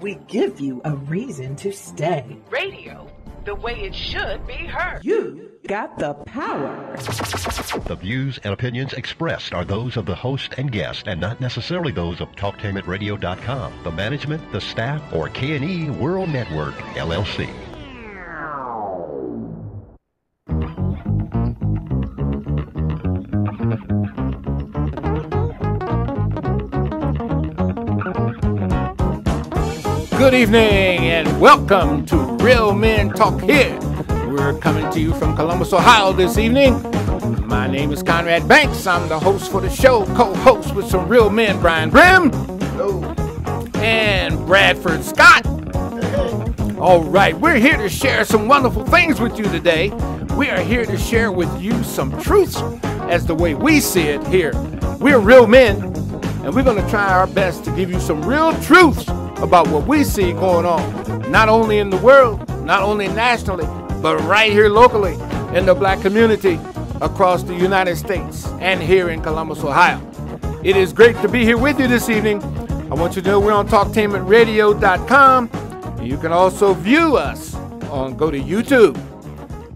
We give you a reason to stay. Radio, the way it should be heard. You got the power. The views and opinions expressed are those of the host and guest and not necessarily those of TalkTainmentRadio.com, the management, the staff, or K&E World Network, LLC. Good evening and welcome to Real Men Talk Here. We're coming to you from Columbus, Ohio this evening. My name is Conrad Banks. I'm the host for the show, co-host with some real men, Brian Brim. Hello. And Bradford Scott. Hey. All right, we're here to share some wonderful things with you today. We are here to share with you some truths as the way we see it here. We're real men, and we're going to try our best to give you some real truths about what we see going on, not only in the world, not only nationally, but right here locally in the black community across the United States and here in Columbus, Ohio. It is great to be here with you this evening. I want you to know we're on TalkTainmentRadio.com. You can also view us go to YouTube,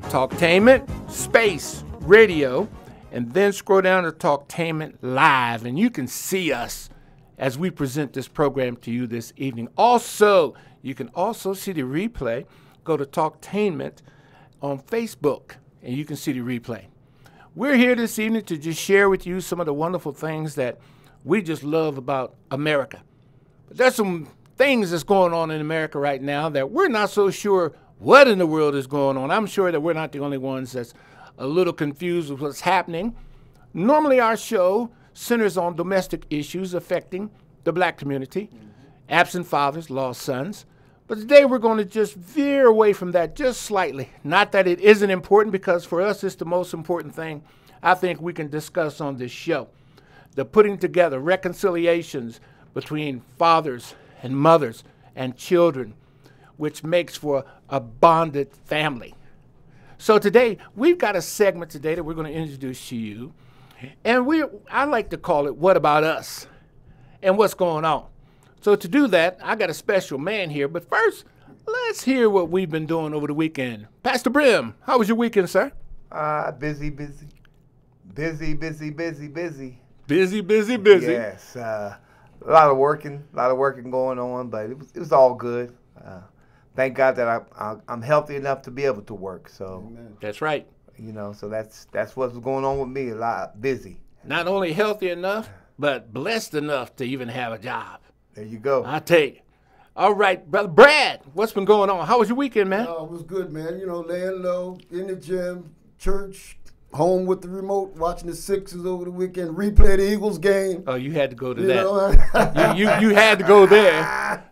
Talktainment Space Radio, and then scroll down to Talktainment Live, and you can see us as we present this program to you this evening. Also, you can also see the replay. Go to Talktainment on Facebook, and you can see the replay. We're here this evening to just share with you some of the wonderful things that we just love about America. But there's some things that's going on in America right now that we're not so sure what in the world is going on. I'm sure that we're not the only ones that's a little confused with what's happening. Normally our show centers on domestic issues affecting the black community, absent fathers, lost sons. But today we're going to just veer away from that just slightly. Not that it isn't important, because for us it's the most important thing I think we can discuss on this show. The putting together reconciliations between fathers and mothers and children, which makes for a bonded family. So today we've got a segment today that we're going to introduce to you. And I like to call it, What About Us? And what's going on? So to do that, I got a special man here. But first, let's hear what we've been doing over the weekend. Pastor Brim, how was your weekend, sir? Busy. Busy. Yes, a lot of working going on, but it was all good. Thank God that I'm healthy enough to be able to work. So Amen. That's right. You know, so that's what's going on with me. A lot busy. Not only healthy enough, but blessed enough to even have a job. There you go. I tell you. All right, Brother Brad, what's been going on? How was your weekend, man? Oh, it was good, man. You know, laying low, in the gym, church, home with the remote, watching the Sixers over the weekend, replay the Eagles game. Oh, you had to go to that. You had to go there.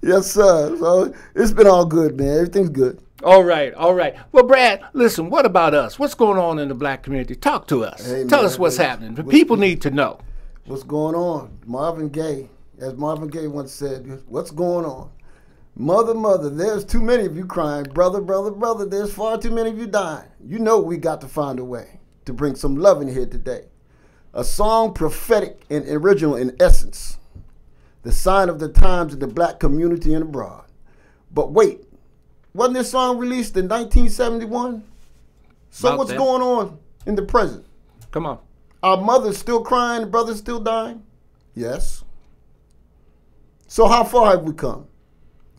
Yes, sir. So it's been all good, man. Everything's good. All right. Well, Brad, listen, what about us? What's going on in the black community? Talk to us. Hey, Tell man, us what's happening. The people need to know. What's going on? Marvin Gaye, as Marvin Gaye once said, what's going on? Mother, there's too many of you crying. Brother, there's far too many of you dying. You know we got to find a way to bring some love in here today. A song prophetic and original in essence. The sign of the times in the black community and abroad. But wait. Wasn't this song released in 1971? So what's going on in the present? Come on. Our mothers still crying, brothers still dying? Yes. So how far have we come?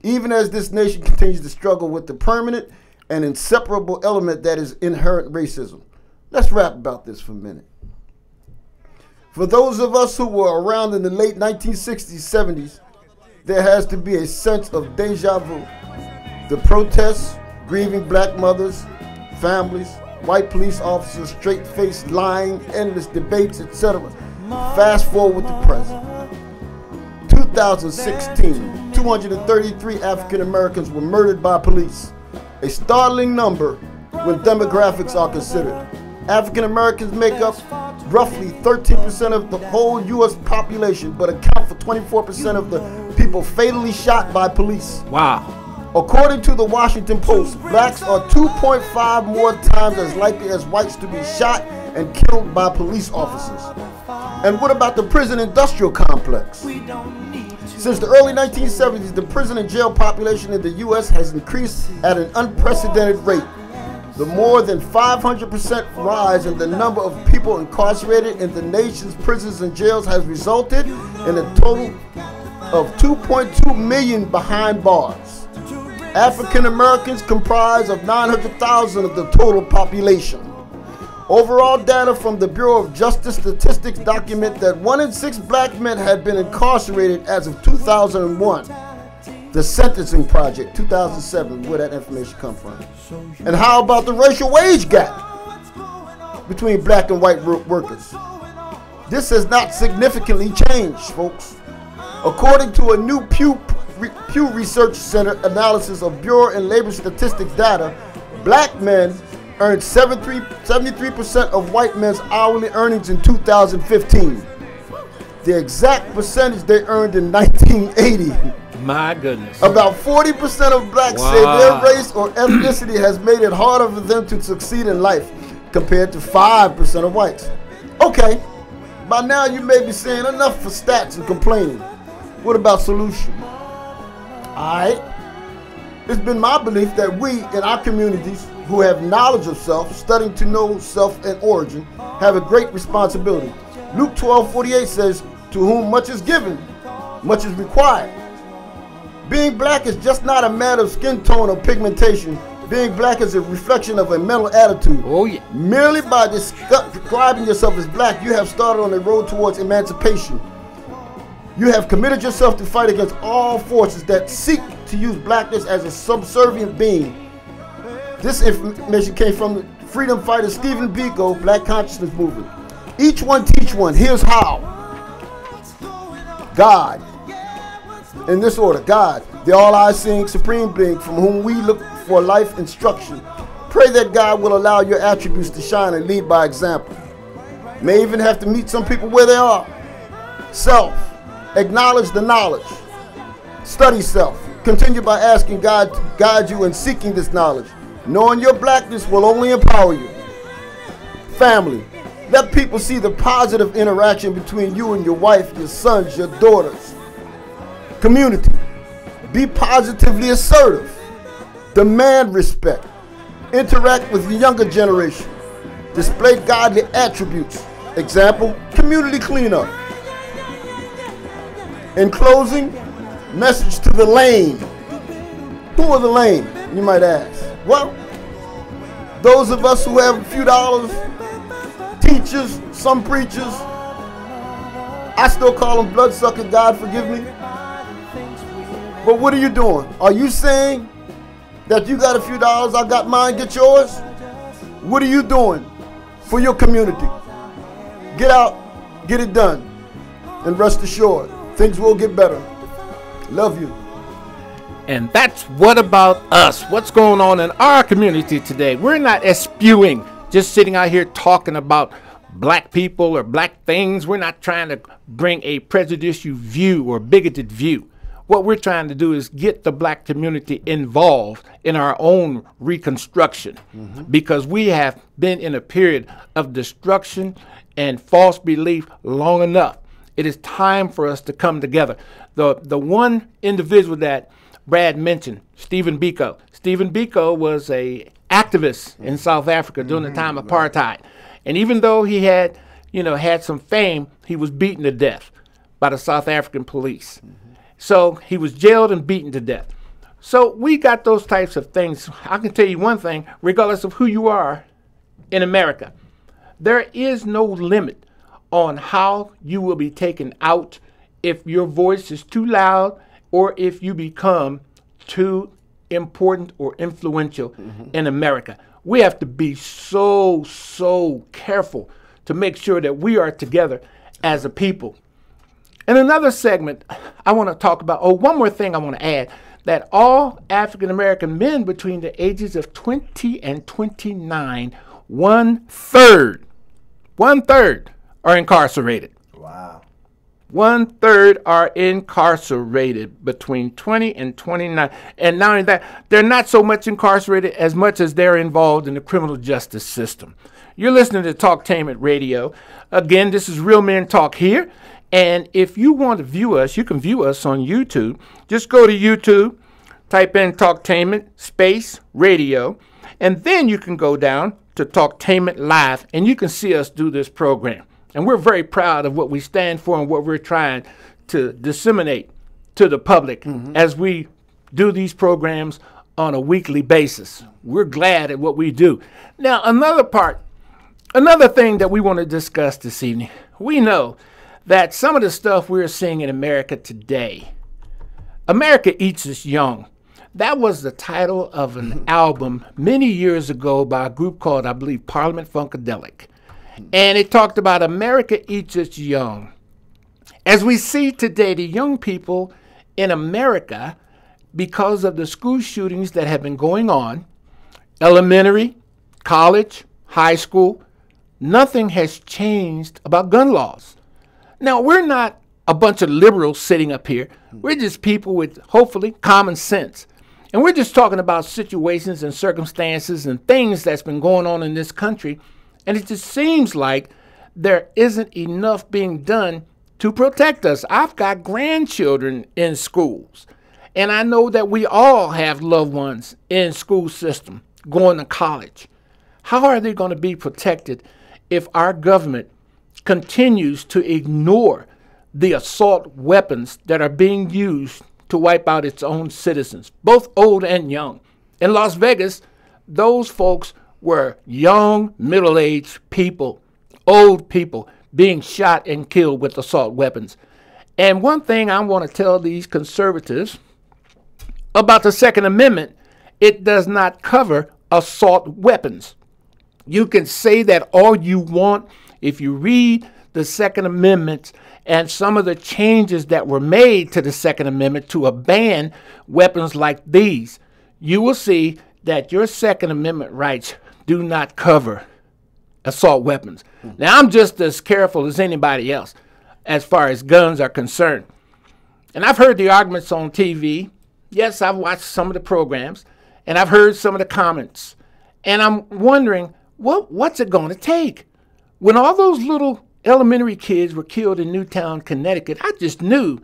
Even as this nation continues to struggle with the permanent and inseparable element that is inherent racism. Let's rap about this for a minute. For those of us who were around in the late 1960s, 70s, there has to be a sense of deja vu. The protests, grieving black mothers, families, white police officers, straight-faced lying, endless debates, etc. Fast forward to present. 2016, 233 African Americans were murdered by police. A startling number when demographics are considered. African Americans make up roughly 13% of the whole U.S. population, but account for 24% of the people fatally shot by police. Wow. According to the Washington Post, blacks are 2.5 more times as likely as whites to be shot and killed by police officers. And what about the prison industrial complex? Since the early 1970s, the prison and jail population in the U.S. has increased at an unprecedented rate. The more than 500% rise in the number of people incarcerated in the nation's prisons and jails has resulted in a total of 2.2 million behind bars. African Americans comprise of 900,000 of the total population. Overall data from the Bureau of Justice Statistics document that 1 in 6 black men had been incarcerated as of 2001. The Sentencing Project, 2007, where that information come from. And how about the racial wage gap between black and white workers? This has not significantly changed, folks. According to a new Pew Research Center analysis of Bureau and Labor Statistics data, black men earned 73% of white men's hourly earnings in 2015. The exact percentage they earned in 1980. My goodness. About 40% of blacks say their race or ethnicity has made it harder for them to succeed in life compared to 5% of whites. Okay, by now you may be saying enough for stats and complaining. What about solution? Alright, it's been my belief that we in our communities who have knowledge of self, studying to know self and origin, have a great responsibility. Luke 12:48 says, to whom much is given, much is required. Being black is just not a matter of skin tone or pigmentation. Being black is a reflection of a mental attitude. Oh yeah. Merely by describing yourself as black, you have started on a road towards emancipation. You have committed yourself to fight against all forces that seek to use blackness as a subservient being. This information came from the freedom fighter Stephen Biko, Black Consciousness Movement. Each one teach one. Here's how. God. In this order, God, the all-eye-seeing supreme being from whom we look for life instruction. Pray that God will allow your attributes to shine and lead by example. May even have to meet some people where they are. Self. Acknowledge the knowledge. Study self. Continue by asking God to guide you in seeking this knowledge. Knowing your blackness will only empower you. Family. Let people see the positive interaction between you and your wife, your sons, your daughters. Community. Be positively assertive. Demand respect. Interact with the younger generation. Display godly attributes. Example, community cleanup. In closing, message to the lame. Who are the lame, you might ask? Well, those of us who have a few dollars, teachers, some preachers, I still call them bloodsucker, God forgive me. But what are you doing? Are you saying that you got a few dollars, I got mine, get yours? What are you doing for your community? Get out, get it done, and rest assured, things will get better. Love you. And that's what about us? What's going on in our community today? We're not spewing, just sitting out here talking about black people or black things. We're not trying to bring a prejudicial view or bigoted view. What we're trying to do is get the black community involved in our own reconstruction, because we have been in a period of destruction and false belief long enough. It is time for us to come together. The one individual that Brad mentioned, Stephen Biko. Stephen Biko was an activist in South Africa during the time of apartheid. And even though he had, had some fame, he was beaten to death by the South African police. So he was jailed and beaten to death. So we got those types of things. I can tell you one thing, regardless of who you are in America, there is no limit on how you will be taken out if your voice is too loud or if you become too important or influential in America. We have to be so careful to make sure that we are together as a people. In another segment, I want to talk about, one more thing I want to add, that all African American men between the ages of 20 and 29, one third are incarcerated. Wow. 1/3 are incarcerated between 20 and 29. And not only that, they're not so much incarcerated as much as they're involved in the criminal justice system. You're listening to Talktainment Radio. Again, this is Real Men Talk here. And if you want to view us, you can view us on YouTube. Just go to YouTube, type in Talktainment space radio, and then you can go down to Talktainment Live, and you can see us do this program. And we're very proud of what we stand for and what we're trying to disseminate to the public as we do these programs on a weekly basis. We're glad at what we do. Now, another thing that we want to discuss this evening, we know that some of the stuff we're seeing in America today, America Eats Us Young. That was the title of an album many years ago by a group called, I believe, Parliament Funkadelic. And it talked about America Eats Us Young. As we see today, the young people in America, because of the school shootings that have been going on, elementary, college, high school, nothing has changed about gun laws. Now, we're not a bunch of liberals sitting up here. We're just people with, hopefully, common sense. And we're just talking about situations and circumstances and things that's been going on in this country. And it just seems like there isn't enough being done to protect us. I've got grandchildren in schools. And I know that we all have loved ones in school system going to college. How are they going to be protected if our government continues to ignore the assault weapons that are being used to wipe out its own citizens, both old and young? In Las Vegas, those folks were young, middle-aged people, old people being shot and killed with assault weapons. And one thing I want to tell these conservatives about the Second Amendment, it does not cover assault weapons. You can say that all you want. If you read the Second Amendment and some of the changes that were made to the Second Amendment to ban weapons like these, you will see that your Second Amendment rights do not cover assault weapons. Now, I'm just as careful as anybody else as far as guns are concerned. And I've heard the arguments on TV. Yes, I've watched some of the programs, and I've heard some of the comments. And I'm wondering, what's it going to take? When all those little elementary kids were killed in Newtown, Connecticut, I just knew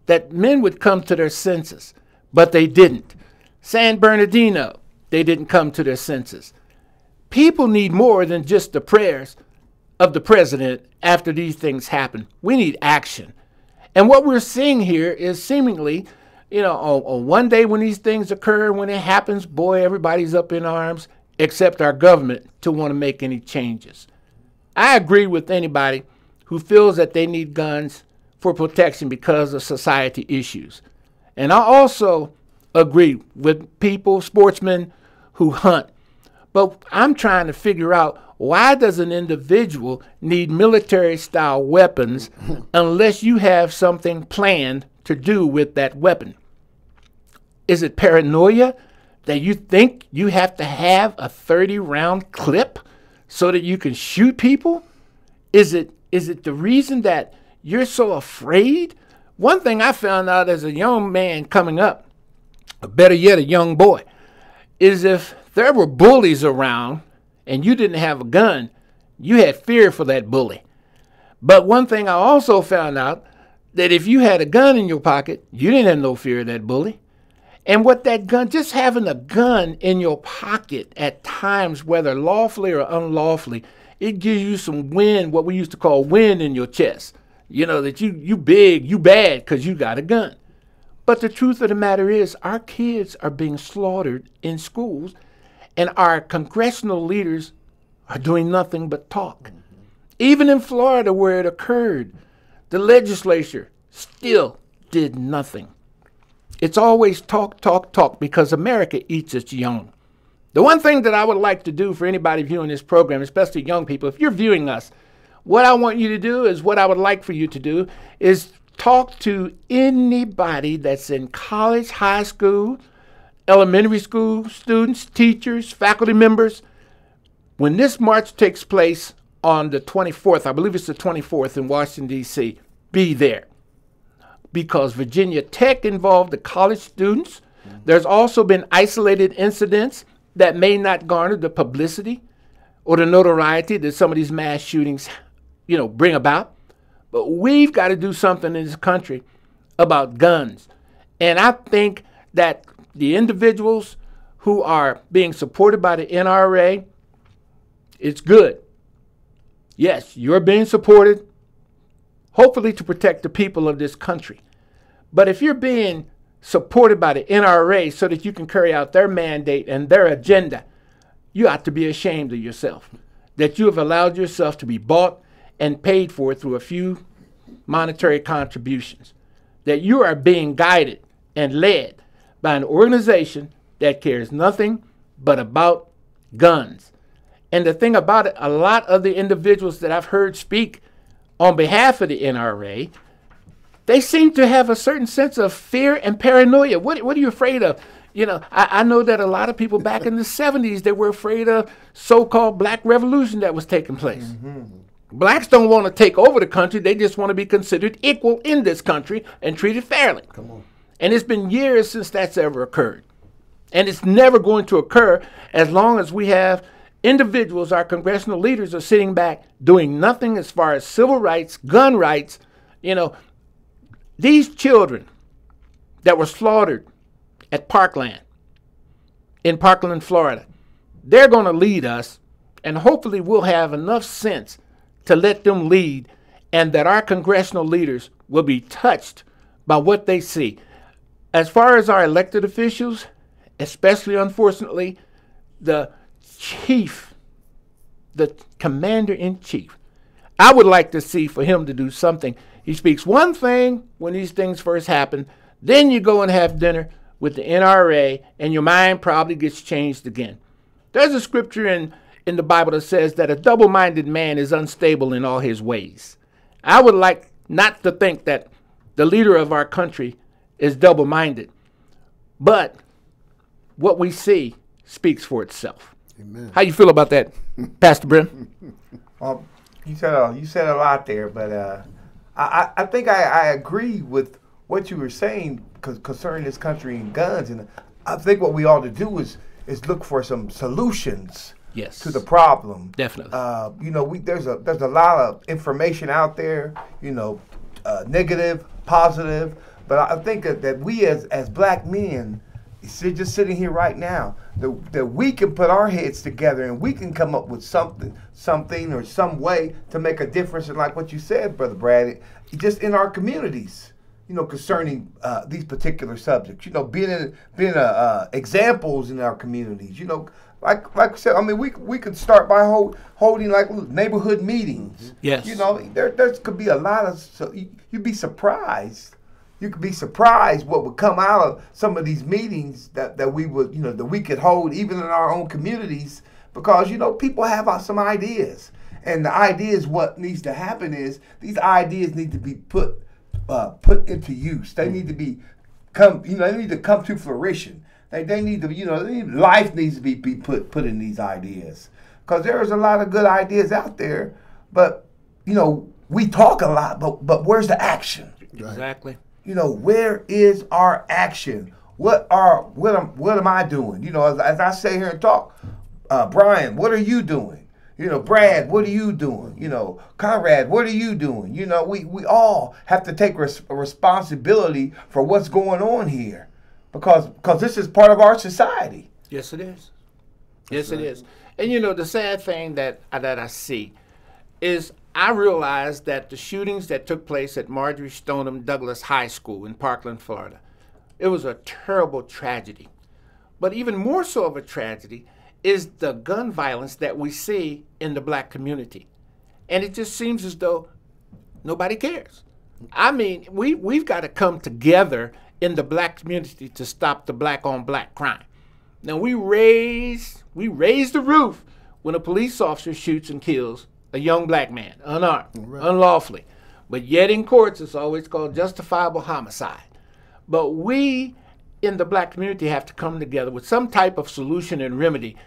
that men would come to their senses, but they didn't. San Bernardino, they didn't come to their senses. People need more than just the prayers of the president after these things happen. We need action. And what we're seeing here is seemingly, on one day when these things occur, when it happens, boy, everybody's up in arms, except our government to want to make any changes. I agree with anybody who feels that they need guns for protection because of society issues. And I also agree with people, sportsmen who hunt. But I'm trying to figure out, why does an individual need military-style weapons unless you have something planned to do with that weapon? Is it paranoia that you think you have to have a 30-round clip so that you can shoot people? Is it the reason that you're so afraid? One thing I found out as a young man coming up, or better yet, a young boy, is if there were bullies around and you didn't have a gun, you had fear for that bully. But one thing I also found out, that if you had a gun in your pocket, you didn't have no fear of that bully. And what that gun, just having a gun in your pocket at times, whether lawfully or unlawfully, it gives you some wind, what we used to call wind in your chest. That you big, you bad, because you got a gun. But the truth of the matter is, our kids are being slaughtered in schools, and our congressional leaders are doing nothing but talk. Even in Florida, where it occurred, the legislature still did nothing. It's always talk, talk, talk, because America eats its young. The one thing that I would like to do for anybody viewing this program, especially young people, if you're viewing us, what I want you to do is, what I would like for you to do is talk to anybody that's in college, high school, elementary school students, teachers, faculty members. When this march takes place on the 24th, I believe it's the 24th in Washington, D.C., be there. Because Virginia Tech involved the college students. There's also been isolated incidents that may not garner the publicity or the notoriety that some of these mass shootings, bring about. But we've got to do something in this country about guns. And I think that the individuals who are being supported by the NRA, it's good. Yes, you're being supported, hopefully to protect the people of this country. But if you're being supported by the NRA so that you can carry out their mandate and their agenda, you ought to be ashamed of yourself, that you have allowed yourself to be bought and paid for through a few monetary contributions, that you are being guided and led by an organization that cares nothing but about guns. And the thing about it, a lot of the individuals that I've heard speak on behalf of the NRA, they seem to have a certain sense of fear and paranoia. What are you afraid of? You know, I know that a lot of people back in the 70s, they were afraid of so-called black revolution that was taking place. Mm-hmm. Blacks don't want to take over the country. They just want to be considered equal in this country and treated fairly. Come on. And it's been years since that's ever occurred. And it's never going to occur as long as we have individuals, our congressional leaders, are sitting back doing nothing as far as civil rights, gun rights. You know, these children that were slaughtered at Parkland, in Parkland, Florida, they're going to lead us, and hopefully we'll have enough sense to let them lead, and that our congressional leaders will be touched by what they see. As far as our elected officials, especially, unfortunately, the chief, the commander-in-chief, I would like to see for him to do something. He speaks one thing when these things first happen, then you go and have dinner with the NRA, and your mind probably gets changed again. There's a scripture in the Bible that says that a double-minded man is unstable in all his ways. I would like not to think that the leader of our country is double-minded, but what we see speaks for itself. Amen. How you feel about that, Pastor Brim? Well, you said a lot there, but I think I agree with what you were saying concerning this country and guns, and I think what we ought to do is look for some solutions. Yes. To the problem. Definitely. You know, there's a lot of information out there, you know, negative, positive, but I think that we as black men, just sitting here right now, that we can put our heads together and we can come up with something or some way to make a difference. And like what you said, Brother Brad, just in our communities, you know, concerning these particular subjects, you know, being examples in our communities, you know. Like I said, I mean, we could start by holding like neighborhood meetings. Yes. You know, there could be a lot of. You'd be surprised. You could be surprised what would come out of some of these meetings that we would, you know, that we could hold even in our own communities, because you know people have some ideas, and the ideas, what needs to happen is these ideas need to be put into use. They need to they need to come to fruition. They need to, you know, life needs to be put in these ideas, because there's a lot of good ideas out there, but you know we talk a lot, but where's the action? Exactly. You know, where is our action? What am I doing? You know, as I sit here and talk, Brian, what are you doing? You know, Brad, what are you doing? You know, Conrad, what are you doing? You know, we all have to take responsibility for what's going on here. Because this is part of our society. Yes, it is. Yes, it is. And you know, the sad thing that I see is I realize that the shootings that took place at Marjorie Stoneman Douglas High School in Parkland, Florida, it was a terrible tragedy. But even more so of a tragedy is the gun violence that we see in the black community. And it just seems as though nobody cares. I mean, we've got to come together in the black community to stop the black on black crime. Now we raise the roof when a police officer shoots and kills a young black man, unarmed, unlawfully. But yet in courts it's always called justifiable homicide. But we in the black community have to come together with some type of solution and remedy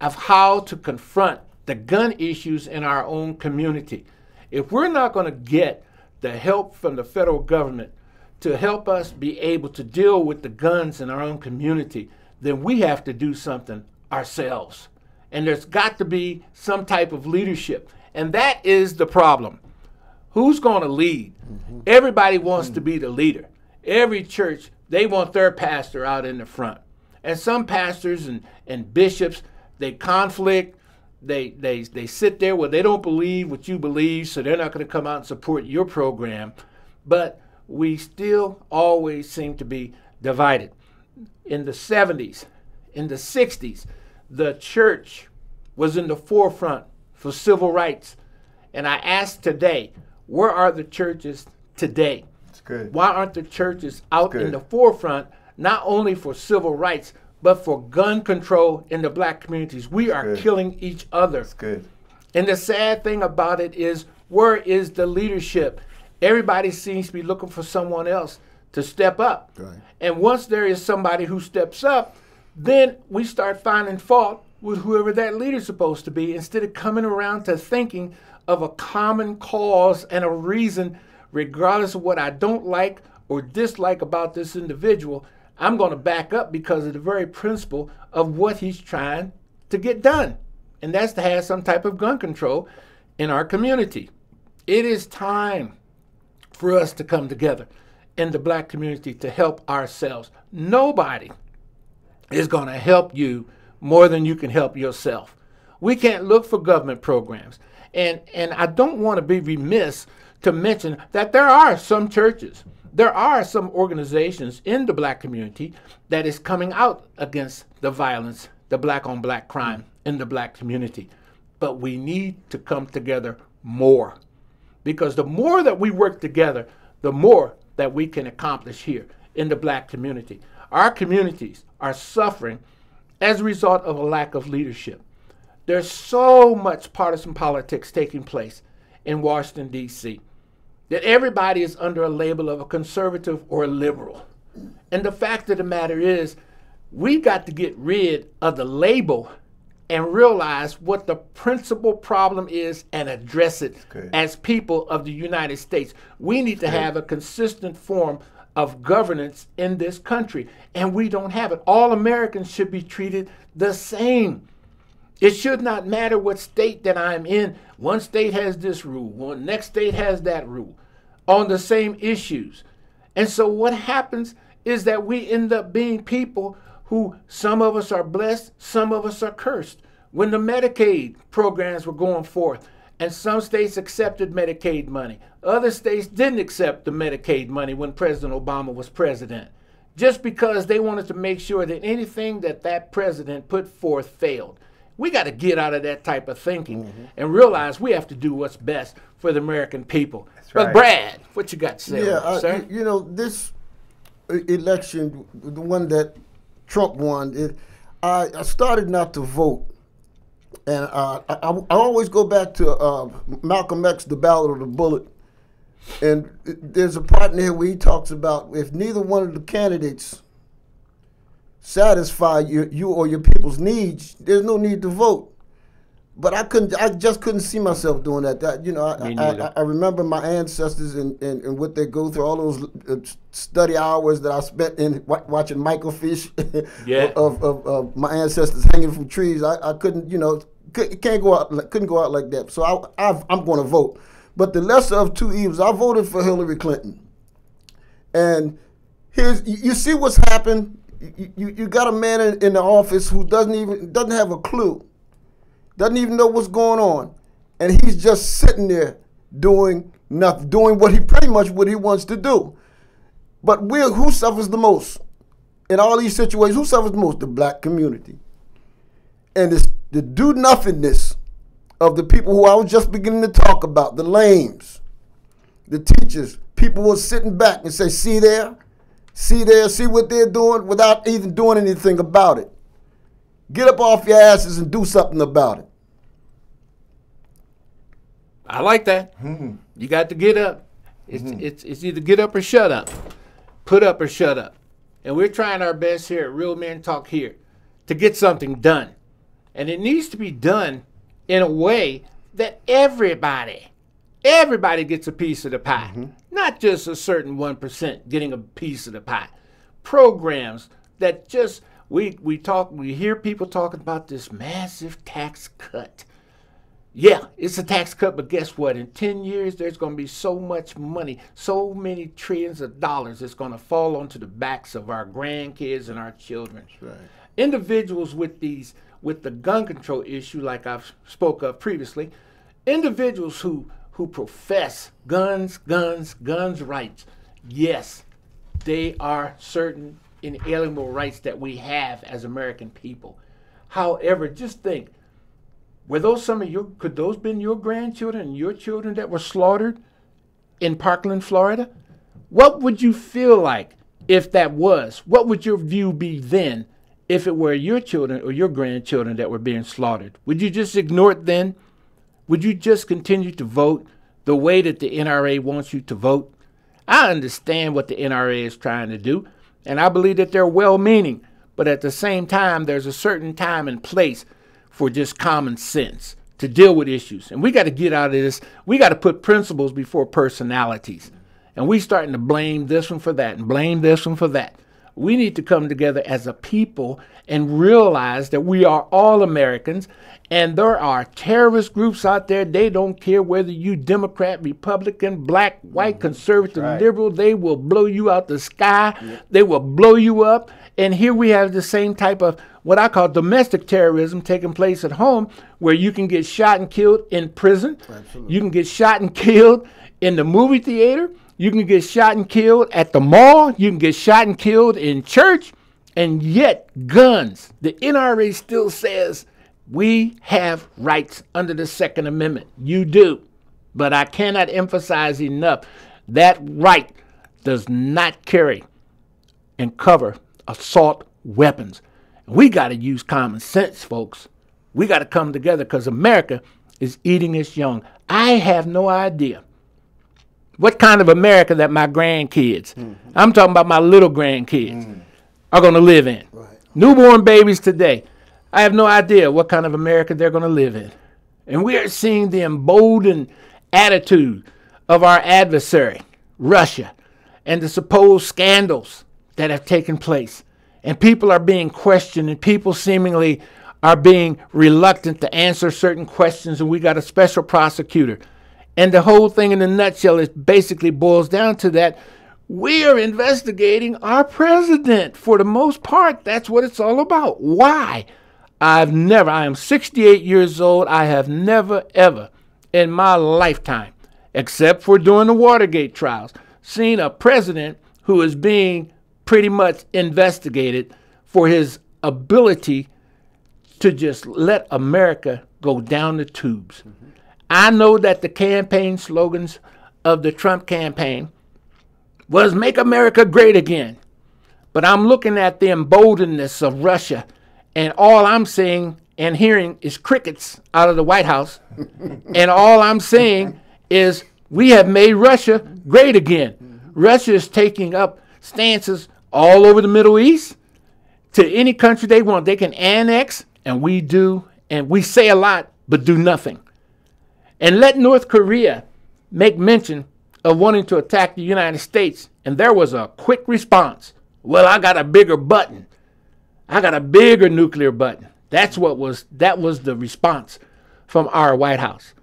of how to confront the gun issues in our own community. If we're not going to get the help from the federal government to help us be able to deal with the guns in our own community, then we have to do something ourselves. And there's got to be some type of leadership. And that is the problem. Who's going to lead? Everybody wants to be the leader. Every church, they want their pastor out in the front. And some pastors and bishops, they conflict. They sit there where they don't believe what you believe, so they're not going to come out and support your program. But we still always seem to be divided. In the 70s, in the 60s, the church was in the forefront for civil rights. And I ask today, where are the churches today? That's good. Why aren't the churches out in the forefront, not only for civil rights, but for gun control in the black communities? We are killing each other. That's good. And the sad thing about it is, where is the leadership? Everybody seems to be looking for someone else to step up. Right. And once there is somebody who steps up, then we start finding fault with whoever that leader's supposed to be, instead of coming around to thinking of a common cause and a reason, regardless of what I don't like or dislike about this individual. I'm going to back up because of the very principle of what he's trying to get done. And that's to have some type of gun control in our community. It is time for us to come together in the black community to help ourselves. Nobody is going to help you more than you can help yourself. We can't look for government programs. And I don't want to be remiss to mention that there are some churches, there are some organizations in the black community that is coming out against the violence, the black on black crime in the black community. But we need to come together more, because the more that we work together, the more that we can accomplish here in the black community. Our communities are suffering as a result of a lack of leadership. There's so much partisan politics taking place in Washington, D.C., that everybody is under a label of a conservative or a liberal. And the fact of the matter is, we got to get rid of the label and realize what the principal problem is and address it as people of the United States. We need to have a consistent form of governance in this country, and we don't have it. All Americans should be treated the same. It should not matter what state that I'm in. One state has this rule, one next state has that rule on the same issues. And so what happens is that we end up being people who, some of us are blessed, some of us are cursed. When the Medicaid programs were going forth, and some states accepted Medicaid money, other states didn't accept the Medicaid money when President Obama was president, just because they wanted to make sure that anything that that president put forth failed. We got to get out of that type of thinking and realize we have to do what's best for the American people. That's But right. Brad, what you got to say, sir? You know, this election, the one that Trump won, I started not to vote. And I always go back to Malcolm X, The Ballad of the Bullet. And there's a part in there where he talks about if neither one of the candidates satisfy you or your people's needs, there's no need to vote. But I just couldn't see myself doing that. I remember my ancestors and what they go through, all those study hours that I spent in watching microfiche of my ancestors hanging from trees. I couldn't, couldn't go out like that. So I'm going to vote. But the lesser of two evils, I voted for Hillary Clinton. And you see what's happened. You got a man in the office who doesn't have a clue, doesn't even know what's going on, and he's just sitting there doing nothing, doing what he wants to do. But who suffers the most in all these situations? Who suffers the most? The black community. And it's the do nothingness of the people who I was just beginning to talk about, the lames, the teachers. People were sitting back and say, see what they're doing, without even doing anything about it. Get up off your asses and do something about it. I like that. You got to get up. It's either get up or shut up. Put up or shut up. And we're trying our best here at Real Men Talk here to get something done. And it needs to be done in a way that everybody gets a piece of the pie. Not just a certain 1% getting a piece of the pie. Programs that just, we hear people talking about this massive tax cut. Yeah, it's a tax cut, but guess what? In 10 years, there's going to be so much money, so many trillions of dollars that's going to fall onto the backs of our grandkids and our children. That's right. Individuals with the gun control issue, like I've spoke of previously, individuals who profess guns rights, yes, they are certain inalienable rights that we have as American people. However, just think, could those been your grandchildren and your children that were slaughtered in Parkland, Florida? What would you feel like if that was? What would your view be then if it were your children or your grandchildren that were being slaughtered? Would you just ignore it then? Would you just continue to vote the way that the NRA wants you to vote? I understand what the NRA is trying to do, and I believe that they're well-meaning, but at the same time, there's a certain time and place for just common sense to deal with issues. And we got to get out of this. We got to put principles before personalities. And we starting to blame this one for that and blame this one for that. We need to come together as a people and realize that we are all Americans, and there are terrorist groups out there. They don't care whether you Democrat, Republican, black, white, conservative, liberal. They will blow you out the sky. They will blow you up. And here we have the same type of what I call domestic terrorism taking place at home, where you can get shot and killed in prison. Absolutely. You can get shot and killed in the movie theater. You can get shot and killed at the mall. You can get shot and killed in church. And yet, guns, the NRA still says we have rights under the Second Amendment. You do. But I cannot emphasize enough that right does not carry and cover assault weapons. We got to use common sense, folks. We got to come together because America is eating its young. I have no idea what kind of America that my grandkids, I'm talking about my little grandkids, are going to live in. Right. Newborn babies today, I have no idea what kind of America they're going to live in. And we are seeing the emboldened attitude of our adversary, Russia, and the supposed scandals that have taken place. And people are being questioned, and people seemingly are being reluctant to answer certain questions, and we got a special prosecutor. And the whole thing in a nutshell is basically boils down to that we are investigating our president. For the most part, that's what it's all about. Why? I am 68 years old. I have never, ever in my lifetime, except for during the Watergate trials, seen a president who is being pretty much investigated for his ability to just let America go down the tubes. I know that the campaign slogans of the Trump campaign was "Make America Great Again." But I'm looking at the emboldenedness of Russia, and all I'm seeing and hearing is crickets out of the White House. And all I'm saying is we have made Russia great again. Russia is taking up stances all over the Middle East to any country they want. They can annex, and we do, and we say a lot, but do nothing. And let North Korea make mention of wanting to attack the United States, and there was a quick response. Well, I got a bigger button. I got a bigger nuclear button. That was the response from our White House.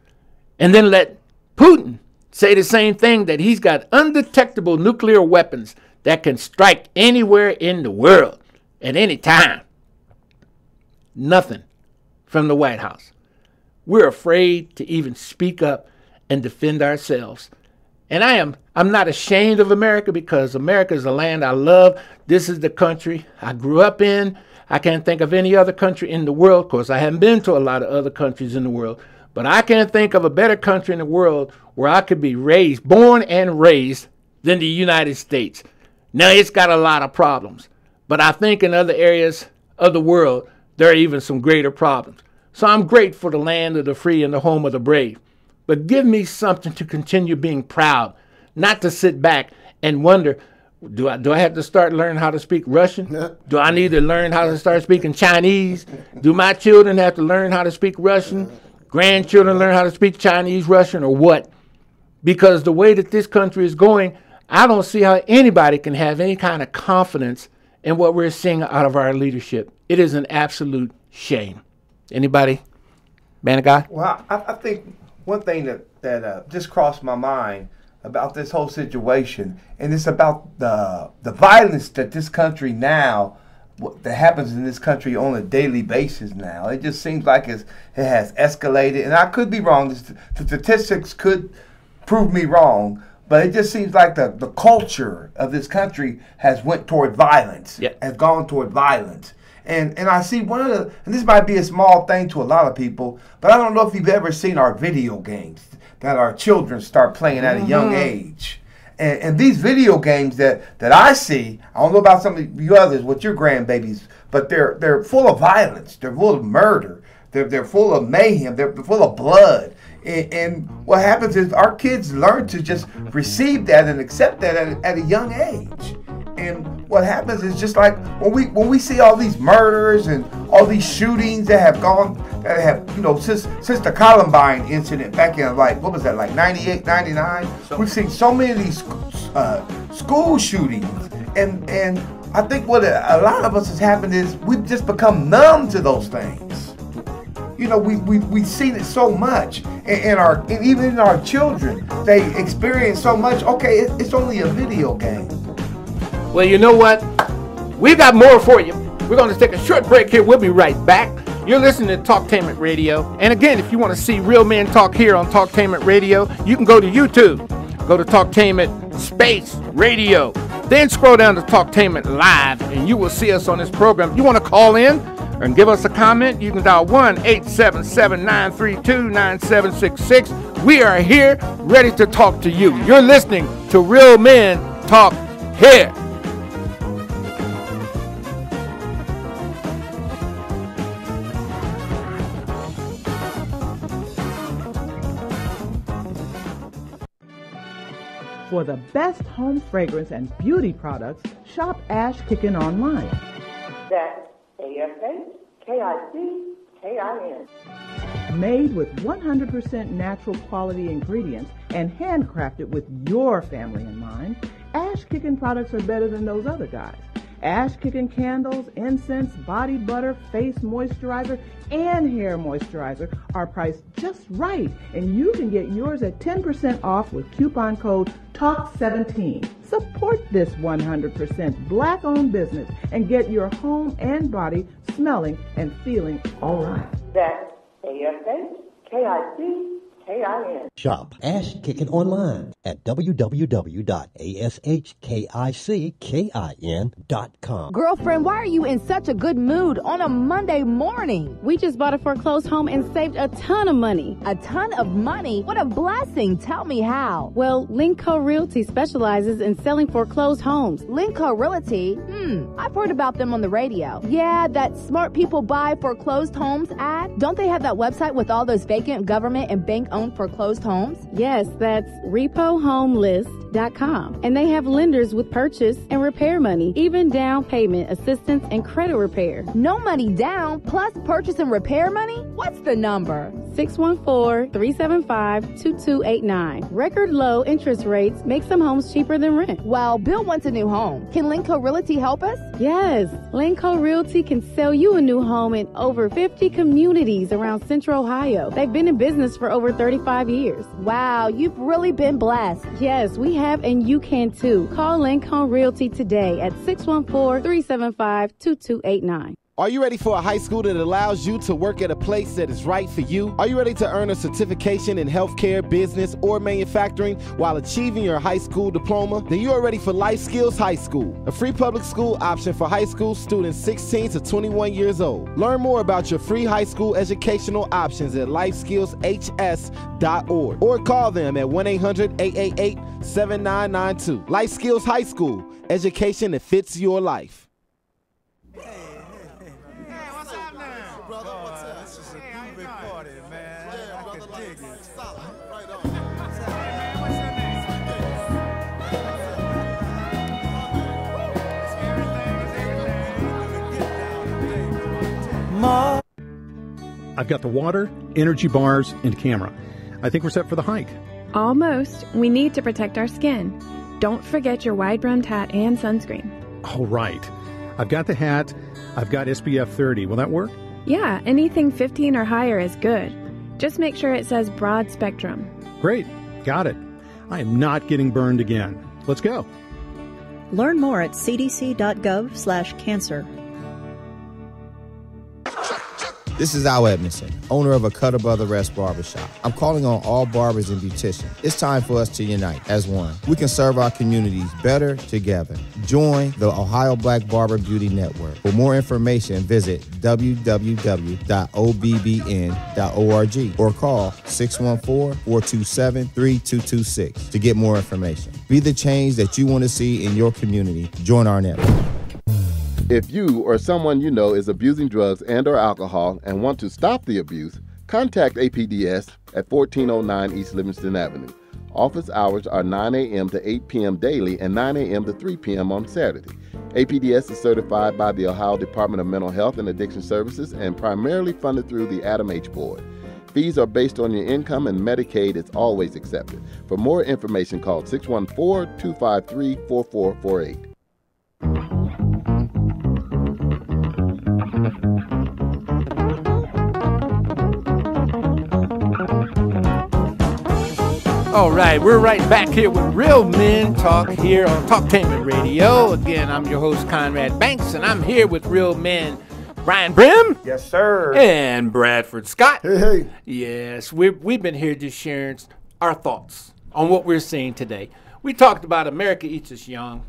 And then let Putin say the same thing, that he's got undetectable nuclear weapons that can strike anywhere in the world at any time. Nothing from the White House. We're afraid to even speak up and defend ourselves. And I'm not ashamed of America, because America is a land I love. This is the country I grew up in. I can't think of any other country in the world. Of course, I haven't been to a lot of other countries in the world, but I can't think of a better country in the world where I could be born and raised than the United States. Now, it's got a lot of problems, but I think in other areas of the world, there are even some greater problems. So I'm grateful for the land of the free and the home of the brave. But give me something to continue being proud, not to sit back and wonder, do I have to start learning how to speak Russian? Do I need to learn how to start speaking Chinese? Do my children have to learn how to speak Russian? Grandchildren learn how to speak Chinese, Russian, or what? Because the way that this country is going, I don't see how anybody can have any kind of confidence in what we're seeing out of our leadership. It is an absolute shame. Anybody? Man of God? Well, I think one thing that just crossed my mind about this whole situation, and it's about the violence that this country now, that happens in this country on a daily basis now. It just seems like it has escalated, and I could be wrong. The statistics could prove me wrong, but it just seems like the culture of this country has went toward violence, has gone toward violence. And I see and this might be a small thing to a lot of people, but I don't know if you've ever seen our video games that our children start playing at a young age. And these video games that I see, I don't know about some of you others with your grandbabies, but they're full of violence. They're full of murder. They're full of mayhem. They're full of blood. And what happens is our kids learn to just receive that and accept that at a young age. And what happens is just like when we see all these murders and all these shootings that have since the Columbine incident back in like 98, 99, we've seen so many of these school shootings, and I think what a lot of us has happened is we've just become numb to those things. We've seen it so much, and even in our children, they experience so much. Okay, it's only a video game. Well, you know what? We've got more for you. We're going to take a short break here. We'll be right back. You're listening to Talktainment Radio. And again, if you want to see real men talk here on Talktainment Radio, you can go to YouTube. Go to Talktainment Space Radio. Then scroll down to Talktainment Live, and you will see us on this program. If you want to call in and give us a comment, you can dial 1-877-932-9766. We are here ready to talk to you. You're listening to Real Men Talk Here. For the best home fragrance and beauty products, shop Ash Kickin' online. That's ASHKICKIN. Made with 100% natural quality ingredients and handcrafted with your family in mind, Ash Kickin' products are better than those other guys. Ash Kickin' candles, incense, body butter, face moisturizer, and hair moisturizer are priced just right, and you can get yours at 10% off with coupon code TALK17. Support this 100% black-owned business and get your home and body smelling and feeling all right. That's ASHKICKIN. Shop Ash Kickin' online at www.ashkickin.com. Girlfriend, why are you in such a good mood on a Monday morning? We just bought a foreclosed home and saved a ton of money. A ton of money? What a blessing. Tell me how. Well, Linco Realty specializes in selling foreclosed homes. Linco Realty? I've heard about them on the radio. Yeah, that smart people buy foreclosed homes ad. Don't they have that website with all those vacant government and bank-owned foreclosed homes? Yes, that's repohomelist.com. And they have lenders with purchase and repair money, even down payment assistance and credit repair. No money down, plus purchase and repair money? What's the number? 614-375-2289. Record low interest rates make some homes cheaper than rent. Well, Bill wants a new home. Can Linco Realty help us? Yes, Linco Realty can sell you a new home in over 50 communities around Central Ohio. They've been in business for over 35 years. Wow, you've really been blessed. Yes, we have, and you can too. Call Lincoln Realty today at 614-375-2289. Are you ready for a high school that allows you to work at a place that is right for you? Are you ready to earn a certification in healthcare, business, or manufacturing while achieving your high school diploma? Then you are ready for Life Skills High School, a free public school option for high school students 16 to 21 years old. Learn more about your free high school educational options at lifeskillshs.org or call them at 1-800-888-7992. Life Skills High School, education that fits your life. I've got the water, energy bars, and camera. I think we're set for the hike. Almost. We need to protect our skin. Don't forget your wide-brimmed hat and sunscreen. All right. I've got the hat. I've got SPF 30. Will that work? Yeah, anything 15 or higher is good. Just make sure it says broad spectrum. Great. Got it. I am not getting burned again. Let's go. Learn more at cdc.gov/cancer. This is Al Edmondson, owner of a Cutter Brother Rest Barbershop. I'm calling on all barbers and beauticians. It's time for us to unite as one. We can serve our communities better together. Join the Ohio Black Barber Beauty Network. For more information, visit www.obbn.org or call 614-427-3226 to get more information. Be the change that you want to see in your community. Join our network. If you or someone you know is abusing drugs and or alcohol and want to stop the abuse, contact APDS at 1409 East Livingston Avenue. Office hours are 9 a.m. to 8 p.m. daily and 9 a.m. to 3 p.m. on Saturday. APDS is certified by the Ohio Department of Mental Health and Addiction Services and primarily funded through the Adam H. Board. Fees are based on your income and Medicaid is always accepted. For more information, call 614-253-4448. All right, we're right back here with Real Men Talk here on Talktainment Radio. Again, I'm your host, Conrad Banks, and I'm here with Real Men Brian Brim. Yes, sir. And Bradford Scott. Hey, hey. Yes, we've been here just sharing our thoughts on what we're seeing today. We talked about America eats us young,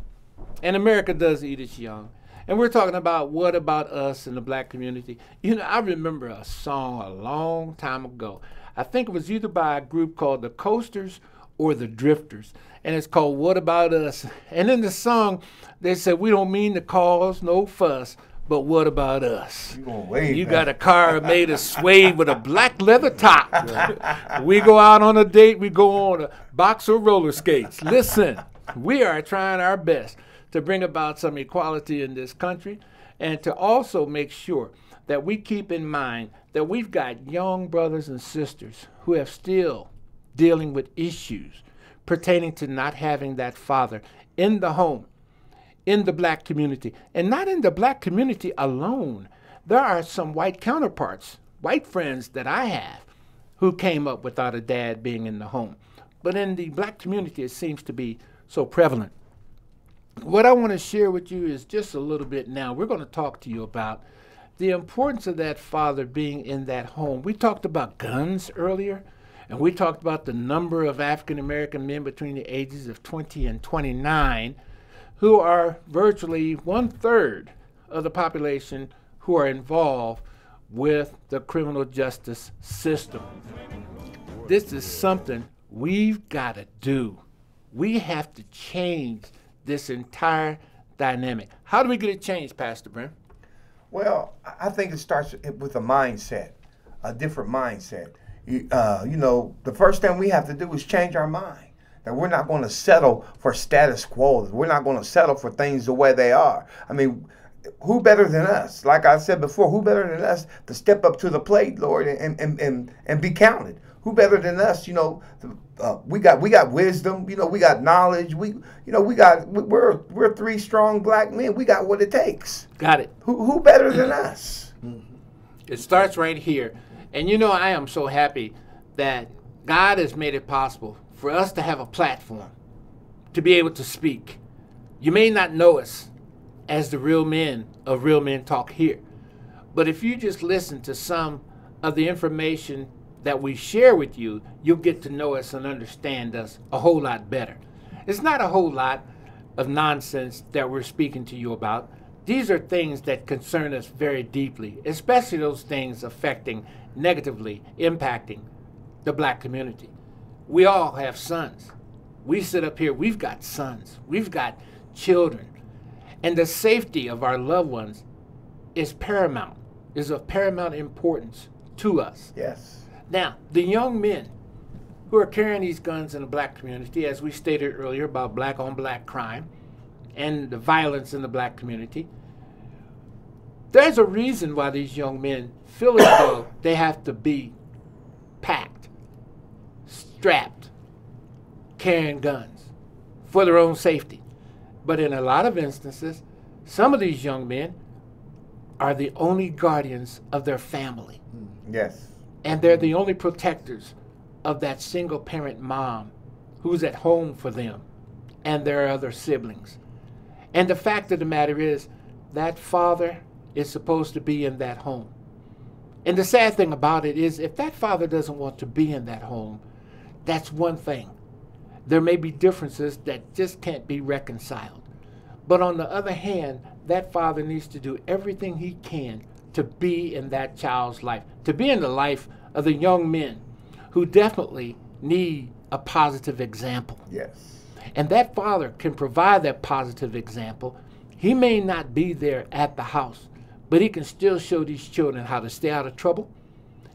and America does eat us young. And we're talking about what about us in the black community. You know, I remember a song a long time ago. I think it was either by a group called the Coasters or the Drifters. And it's called What About Us? And in the song, they said, we don't mean to cause no fuss, but what about us? You got a car made of suede with a black leather top. We go out on a date, we go on a box or roller skates. Listen, we are trying our best to bring about some equality in this country and to also make sure that we keep in mind that we've got young brothers and sisters who are still dealing with issues pertaining to not having that father in the home, in the black community. And not in the black community alone. There are some white counterparts, white friends that I have who came up without a dad being in the home. But in the black community, it seems to be so prevalent. What I want to share with you is just a little bit now. We're going to talk to you about the importance of that father being in that home. We talked about guns earlier, and we talked about the number of African-American men between the ages of 20 and 29 who are virtually 1/3 of the population who are involved with the criminal justice system. This is something we've got to do. We have to change this entire dynamic. How do we get it changed, Pastor Brent? Well, I think it starts with a mindset, a different mindset. You know, the first thing we have to do is change our mind. That we're not going to settle for status quo. We're not going to settle for things the way they are. I mean, who better than us? Like I said before, who better than us to step up to the plate, Lord, and be counted? Who better than us? You know, we got wisdom. You know, we got knowledge. We're three strong black men. We got what it takes. Got it. Who better than us? It starts right here. And you know, I am so happy that God has made it possible for us to have a platform to be able to speak. You may not know us as the real men of Real Men Talk here, but if you just listen to some of the information that we share with you, you'll get to know us and understand us a whole lot better. It's not a whole lot of nonsense that we're speaking to you about. These are things that concern us very deeply, especially those things affecting, negatively impacting the black community. We all have sons. We sit up here, we've got sons, we've got children, and the safety of our loved ones is paramount, is of paramount importance to us. Yes. Now, the young men who are carrying these guns in the black community, as we stated earlier about black on black crime and the violence in the black community, there's a reason why these young men feel as though they have to be packed, strapped, carrying guns for their own safety. But in a lot of instances, some of these young men are the only guardians of their family. Yes. And they're the only protectors of that single parent mom who's at home for them and their other siblings. And the fact of the matter is that father is supposed to be in that home. And the sad thing about it is if that father doesn't want to be in that home, that's one thing. There may be differences that just can't be reconciled. But on the other hand, that father needs to do everything he can to be in that child's life, to be in the life of the young men who definitely need a positive example. Yes. And that father can provide that positive example. He may not be there at the house, but he can still show these children how to stay out of trouble.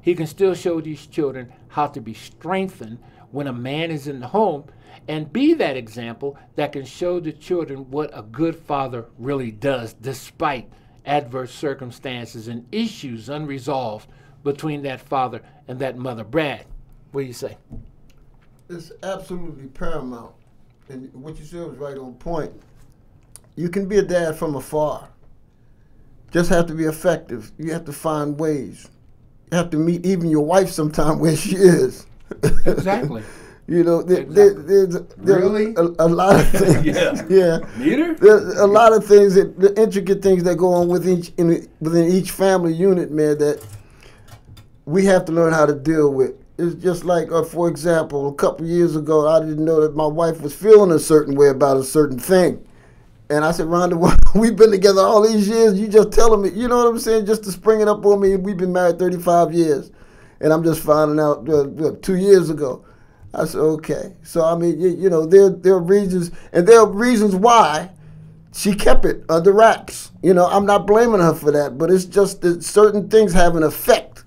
He can still show these children how to be strengthened when a man is in the home, and be that example that can show the children what a good father really does, despite adverse circumstances and issues unresolved between that father and that mother. Brad, what do you say? It's absolutely paramount. And what you said was right on point. You can be a dad from afar. Just have to be effective. You have to find ways. You have to meet even your wife sometime where she is. Exactly. You know, there's really a lot of things. Yeah. Meet her? There's a lot of things, the intricate things that go on within each family unit, man, that we have to learn how to deal with. It's just like, for example, a couple of years ago, I didn't know that my wife was feeling a certain way about a certain thing. And I said, Rhonda, we've been together all these years. You just telling me, you know what I'm saying, just to spring it up on me. We've been married 35 years. And I'm just finding out 2 years ago. I said, okay. So, I mean, you know, there are reasons, and there are reasons why she kept it under wraps. You know, I'm not blaming her for that, but it's just that certain things have an effect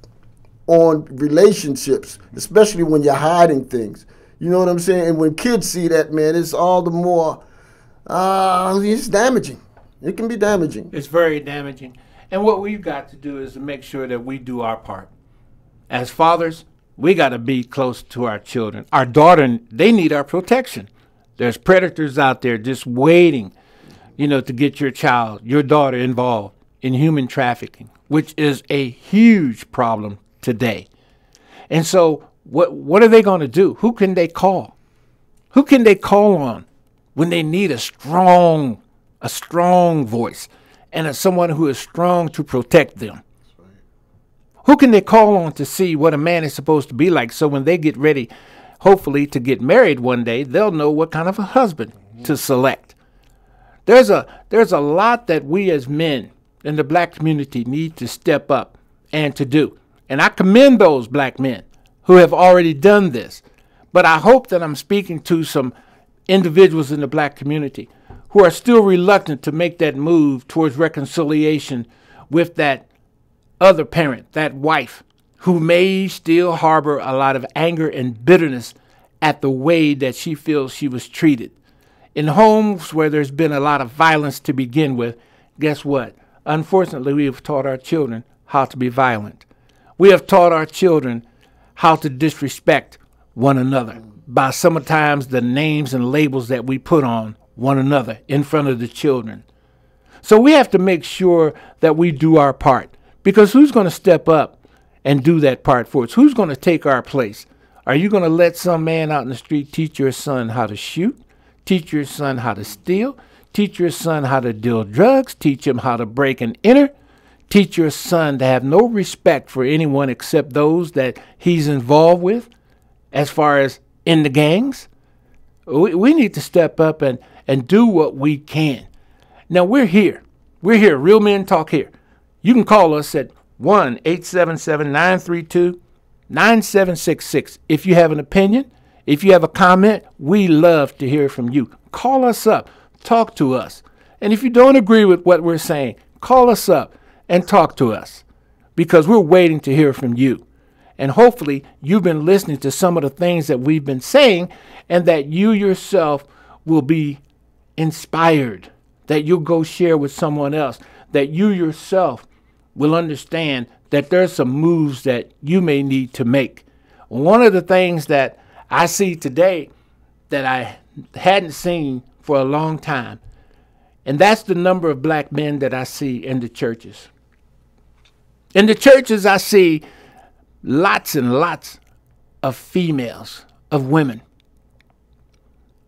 on relationships, especially when you're hiding things. You know what I'm saying? And when kids see that, man, it's all the more, it's damaging. It can be damaging. It's very damaging. And what we've got to do is to make sure that we do our part. As fathers, we got to be close to our children. Our daughter, they need our protection. There's predators out there just waiting, you know, to get your child, your daughter involved in human trafficking, which is a huge problem today. And so what are they going to do? Who can they call? Who can they call on when they need a strong voice and someone who is strong to protect them? Who can they call on to see what a man is supposed to be like, so when they get ready, hopefully, to get married one day, they'll know what kind of a husband to select? There's a lot that we as men in the black community need to step up and to do. And I commend those black men who have already done this. But I hope that I'm speaking to some individuals in the black community who are still reluctant to make that move towards reconciliation with that other parent, that wife, who may still harbor a lot of anger and bitterness at the way that she feels she was treated. In homes where there's been a lot of violence to begin with, guess what? Unfortunately, we have taught our children how to be violent. We have taught our children how to disrespect one another by sometimes the names and labels that we put on one another in front of the children. So we have to make sure that we do our part. Because who's going to step up and do that part for us? Who's going to take our place? Are you going to let some man out in the street teach your son how to shoot, teach your son how to steal, teach your son how to deal drugs, teach him how to break and enter, teach your son to have no respect for anyone except those that he's involved with as far as in the gangs? We need to step up and do what we can. Now, we're here. We're here. Real Men Talk here. You can call us at 1-877-932-9766. If you have an opinion, if you have a comment, we love to hear from you. Call us up. Talk to us. And if you don't agree with what we're saying, call us up and talk to us, because we're waiting to hear from you. And hopefully you've been listening to some of the things that we've been saying, and that you yourself will be inspired, that you'll go share with someone else, that you yourself will understand that there's some moves that you may need to make. One of the things that I see today that I hadn't seen for a long time, and that's the number of black men that I see in the churches. In the churches, I see lots and lots of females, of women.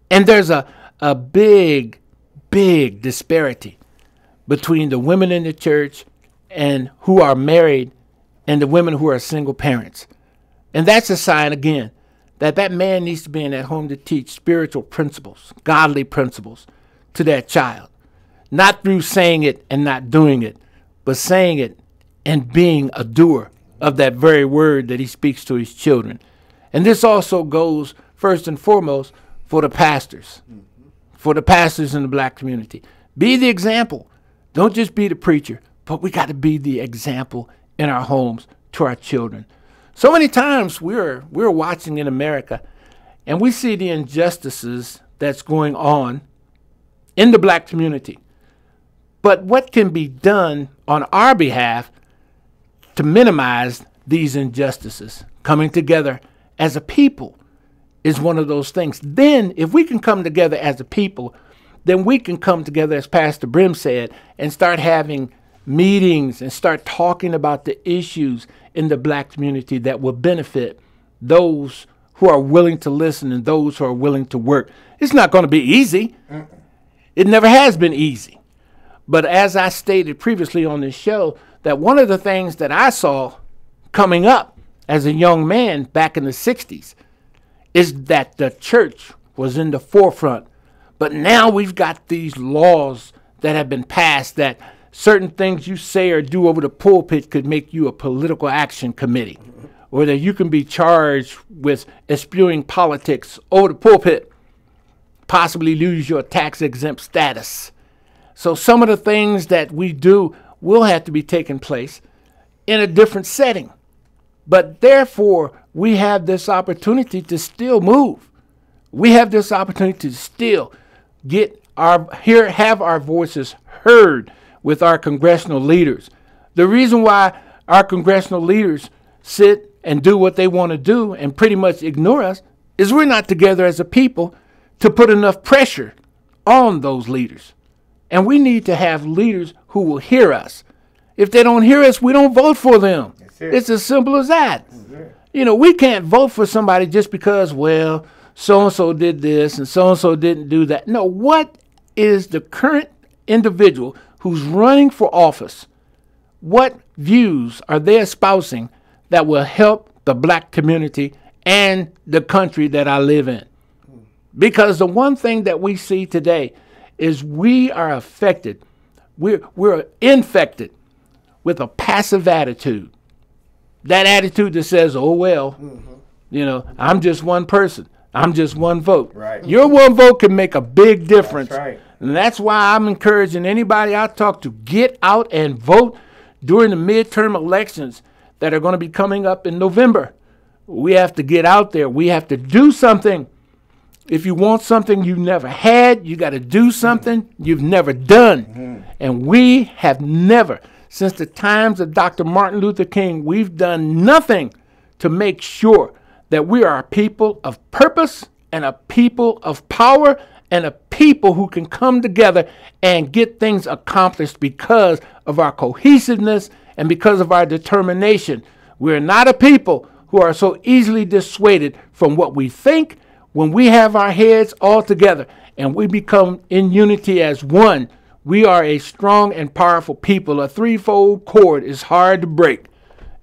And there's a big, big disparity between the women in the church and who are married and the women who are single parents. And that's a sign, again, that man needs to be in that home to teach spiritual principles, godly principles to that child. Not through saying it and not doing it, but saying it and being a doer of that very word that he speaks to his children. And this also goes, first and foremost, for the pastors, for the pastors in the black community. Be the example. Don't just be the preacher, but we got to be the example in our homes to our children. So many times we're watching in America, and we see the injustices that's going on in the black community. But what can be done on our behalf to minimize these injustices? Coming together as a people is one of those things. Then, if we can come together as a people, then we can come together, as Pastor Brim said, and start having meetings and start talking about the issues in the black community that will benefit those who are willing to listen and those who are willing to work. It's not going to be easy. It never has been easy. But as I stated previously on this show, that one of the things that I saw coming up as a young man back in the 60s is that the church was in the forefront. But now we've got these laws that have been passed that certain things you say or do over the pulpit could make you a political action committee, or that you can be charged with spewing politics over the pulpit, possibly lose your tax-exempt status. So some of the things that we do will have to be taking place in a different setting. But therefore, we have this opportunity to still move. We have this opportunity to still have our voices heard with our congressional leaders. The reason why our congressional leaders sit and do what they want to do and pretty much ignore us is we're not together as a people to put enough pressure on those leaders. And we need to have leaders who will hear us. If they don't hear us, we don't vote for them. It's as simple as that. You know, we can't vote for somebody just because, well, so-and-so did this and so-and-so didn't do that. No, what is the current individual who's running for office? What views are they espousing that will help the black community and the country that I live in? Because the one thing that we see today is we are affected. We're infected with a passive attitude. That attitude that says, oh, well, you know, I'm just one person. I'm just one vote. Right. Your one vote can make a big difference. That's right. And that's why I'm encouraging anybody I talk to, get out and vote during the midterm elections that are going to be coming up in November. We have to get out there. We have to do something. If you want something you never had, you got to do something you've never done. And we have never, since the times of Dr. Martin Luther King, we've done nothing to make sure that we are a people of purpose and a people of power and a people who can come together and get things accomplished because of our cohesiveness and because of our determination. We're not a people who are so easily dissuaded from what we think. When we have our heads all together and we become in unity as one, we are a strong and powerful people. A threefold cord is hard to break.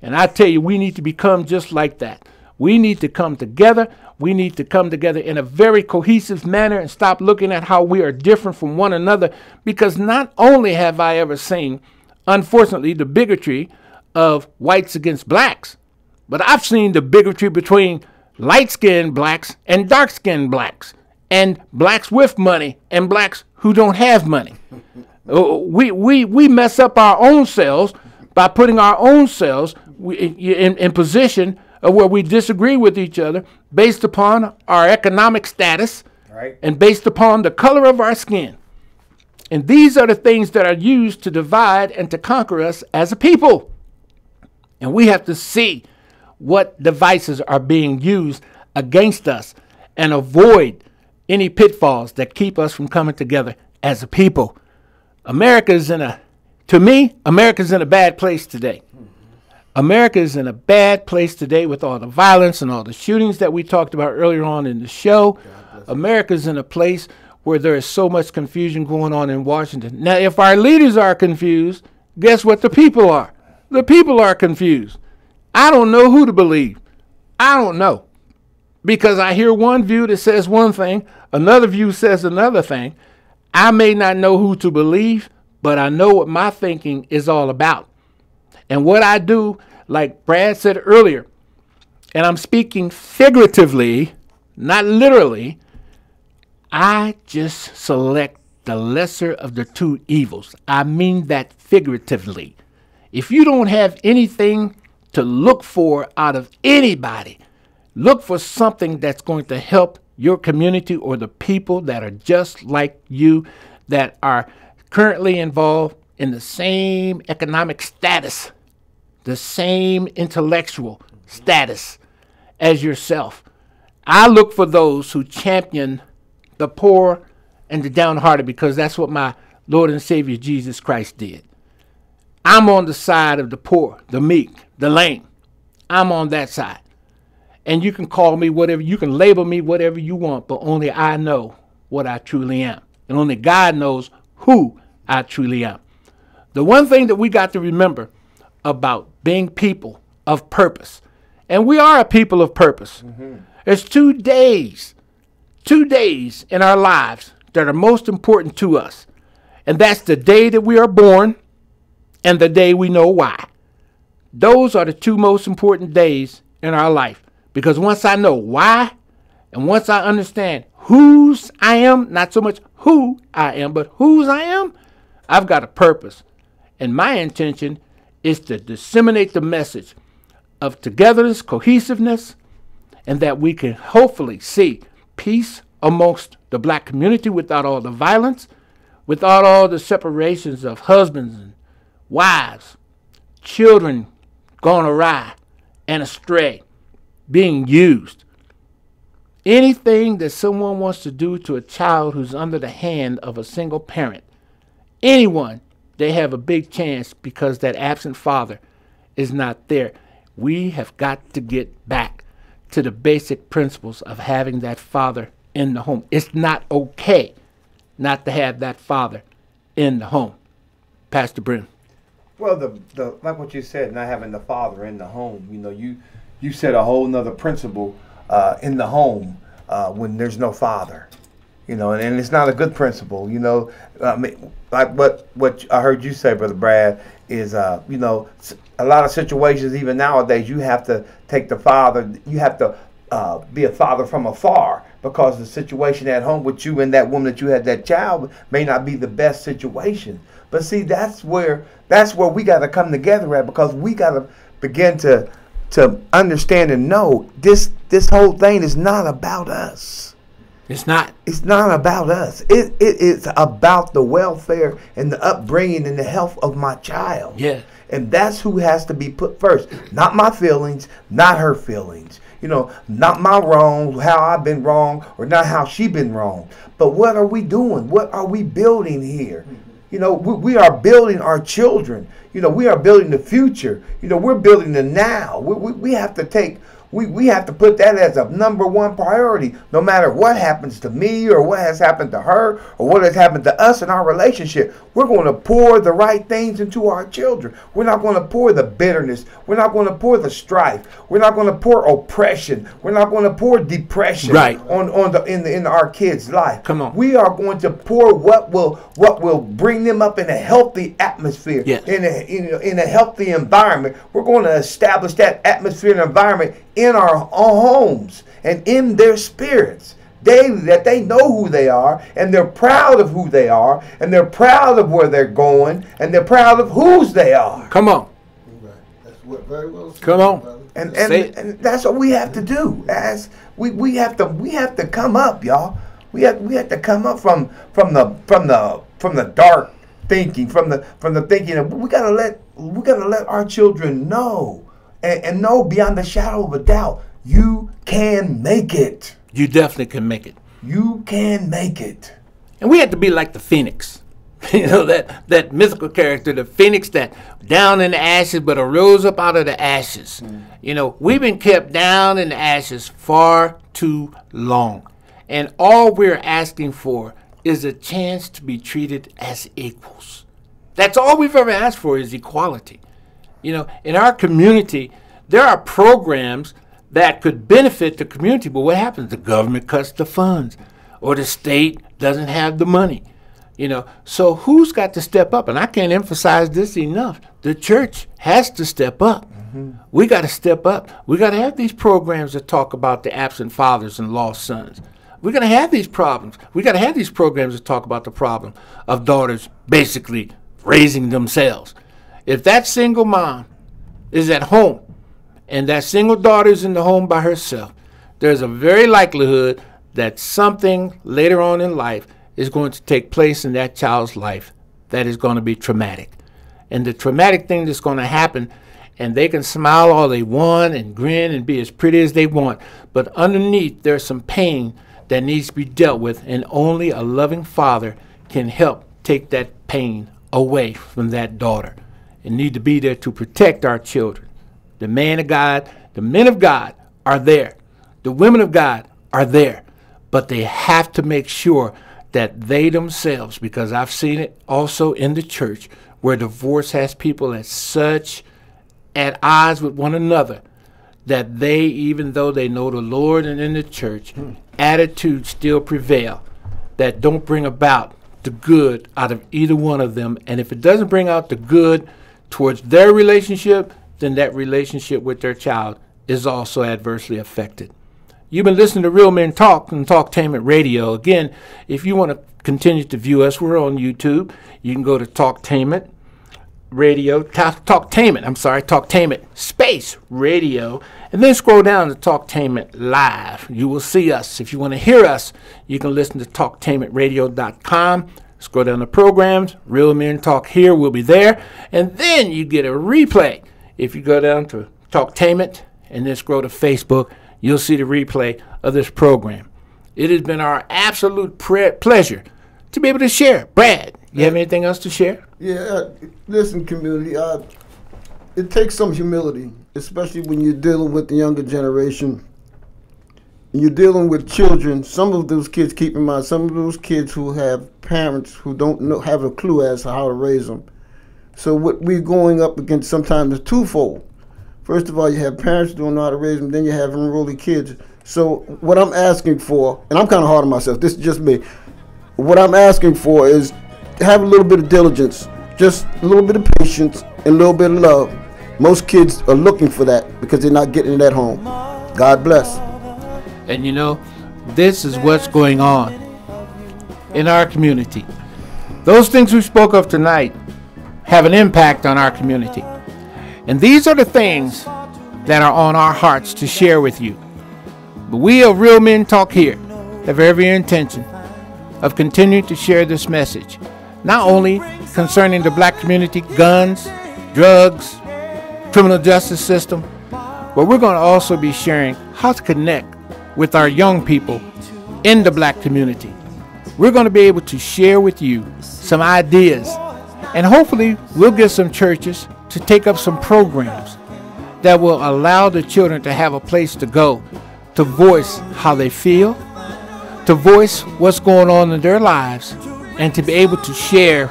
And I tell you, we need to become just like that. We need to come together. We need to come together in a very cohesive manner and stop looking at how we are different from one another. Because not only have I ever seen, unfortunately, the bigotry of whites against blacks, but I've seen the bigotry between light-skinned blacks and dark-skinned blacks, and blacks with money and blacks who don't have money. We mess up our own selves by putting our own selves in position where we disagree with each other based upon our economic status, right, and based upon the color of our skin. And these are the things that are used to divide and to conquer us as a people. And we have to see what devices are being used against us and avoid any pitfalls that keep us from coming together as a people. America's in a bad place today. America is in a bad place today with all the violence and all the shootings that we talked about earlier on in the show. America is in a place where there is so much confusion going on in Washington. Now, if our leaders are confused, guess what the people are? The people are confused. I don't know who to believe. I don't know. Because I hear one view that says one thing, another view says another thing. I may not know who to believe, but I know what my thinking is all about. And what I do, like Brad said earlier, and I'm speaking figuratively, not literally, I just select the lesser of the two evils. I mean that figuratively. If you don't have anything to look for out of anybody, look for something that's going to help your community or the people that are just like you, that are currently involved in the same economic status, the same intellectual status as yourself. I look for those who champion the poor and the downhearted, because that's what my Lord and Savior Jesus Christ did. I'm on the side of the poor, the meek, the lame. I'm on that side. And you can call me whatever, you can label me whatever you want, but only I know what I truly am. And only God knows who I truly am. The one thing that we got to remember about being people of purpose, and we are a people of purpose. There's 2 days in our lives that are most important to us. And that's the day that we are born and the day we know why. Those are the 2 most important days in our life. Because once I know why, and once I understand whose I am, not so much who I am, but whose I am, I've got a purpose. And my intention is to disseminate the message of togetherness, cohesiveness, and that we can hopefully see peace amongst the black community without all the violence, without all the separations of husbands and wives, children gone awry and astray, being used. Anything that someone wants to do to a child who's under the hand of a single parent, anyone, they have a big chance because that absent father is not there. We have got to get back to the basic principles of having that father in the home. It's not okay not to have that father in the home. Pastor Brim. Well, the like what you said, not having the father in the home. You know, you said a whole nother principle in the home when there's no father. You know, and it's not a good principle. You know, I mean, like what I heard you say, Brother Brad, is you know, a lot of situations even nowadays you have to take the father. You have to be a father from afar, because the situation at home with you and that woman that you had that child may not be the best situation. But see, that's where we got to come together at, because we got to begin to understand and know this whole thing is not about us. It's not. It's not about us. It's about the welfare and the upbringing and the health of my child. Yeah. And that's who has to be put first. Not my feelings, not her feelings. You know, not my wrongs, how I've been wrong, or not how she been wrong. But what are we doing? What are we building here? You know, we are building our children. You know, we are building the future. You know, we're building the now. We have to take, we have to put that as a #1 priority, no matter what happens to me or what has happened to her or what has happened to us in our relationship. We're going to pour the right things into our children. We're not going to pour the bitterness. We're not going to pour the strife. We're not going to pour oppression. We're not going to pour depression in our kids' life. Come on. We are going to pour what will bring them up in a healthy atmosphere, yes, in a healthy environment. We're going to establish that atmosphere and environment in our own homes and in their spirits daily, that they know who they are and they're proud of who they are and they're proud of where they're going and they're proud of whose they are. Come on. That's what very well said. Come on. And that's what we have to do. As we have to come up, y'all. We have to come up from the dark thinking, from the thinking of we gotta let our children know and know beyond the shadow of a doubt, you can make it. You definitely can make it. You can make it. And we have to be like the phoenix. that mythical character, the phoenix that down in the ashes but arose up out of the ashes. We've been kept down in the ashes far too long. And all we're asking for is a chance to be treated as equals. That's all we've ever asked for, is equality. In our community, there are programs that could benefit the community, but what happens? The government cuts the funds, or the state doesn't have the money. So who's got to step up? And I can't emphasize this enough. The church has to step up. We got to step up. We got to have these programs that talk about the absent fathers and lost sons. We're going to have these problems. We got to have these programs that talk about the problem of daughters basically raising themselves. If that single mom is at home and that single daughter is in the home by herself, there's a very likelihood that something later on in life is going to take place in that child's life that is going to be traumatic. And the traumatic thing that's going to happen, and they can smile all they want and grin and be as pretty as they want, but underneath there's some pain that needs to be dealt with, and only a loving father can help take that pain away from that daughter, and need to be there to protect our children. The man of God, the men of God are there. The women of God are there, but they have to make sure that they themselves, because I've seen it also in the church where divorce has people at odds with one another, that they, even though they know the Lord and in the church, attitudes still prevail that don't bring about the good out of either one of them. And if it doesn't bring out the good towards their relationship, then that relationship with their child is also adversely affected. You've been listening to Real Men Talk on Talktainment Radio. Again, if you want to continue to view us, we're on YouTube. You can go to Talktainment Radio, Talktainment space radio, and then scroll down to Talktainment Live. You will see us. If you want to hear us, you can listen to TalktainmentRadio.com. Scroll down the programs. Real Men Talk here will be there, and then you get a replay. If you go down to Talktainment and then scroll to Facebook, you'll see the replay of this program. It has been our absolute pleasure to be able to share. Brad, you have anything else to share? Yeah, listen, community, it takes some humility, especially when you're dealing with the younger generation. You're dealing with children. Some of those kids, keep in mind, some of those kids who have parents who don't have a clue as to how to raise them. So what we're going up against sometimes is twofold. First of all, you have parents who don't know how to raise them, then you have unruly kids. So what I'm asking for, and I'm kind of hard on myself, this is just me, what I'm asking for is have a little bit of diligence, just a little bit of patience, and a little bit of love. Most kids are looking for that because they're not getting it at home. God bless. And this is what's going on in our community. Those things we spoke of tonight have an impact on our community. And these are the things that are on our hearts to share with you. But we of Real Men Talk here have every intention of continuing to share this message, not only concerning the black community, guns, drugs, criminal justice system, but we're going to also be sharing how to connect with our young people in the black community. We're going to be able to share with you some ideas, and hopefully we'll get some churches to take up some programs that will allow the children to have a place to go, to voice how they feel, to voice what's going on in their lives, and to be able to share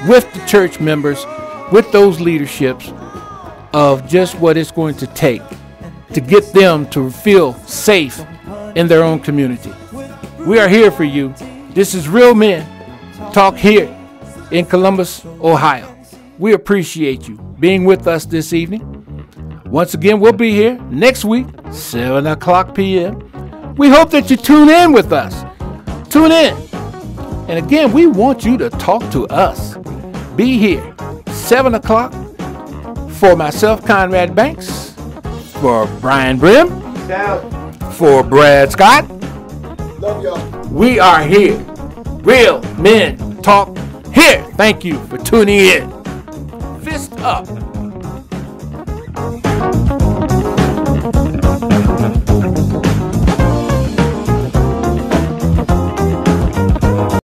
with the church members, with those leaderships, of just what it's going to take to get them to feel safe in their own community. We are here for you. This is Real Men Talk here in Columbus, Ohio. We appreciate you being with us this evening. Once again, we'll be here next week, 7 o'clock p.m. We hope that you tune in with us. Tune in. And again, we want you to talk to us. Be here, 7 o'clock, for myself, Conrad Banks, for Brian Brim, for Brad Scott. Love y'all. We are here. Real Men Talk here. Thank you for tuning in. Fist up.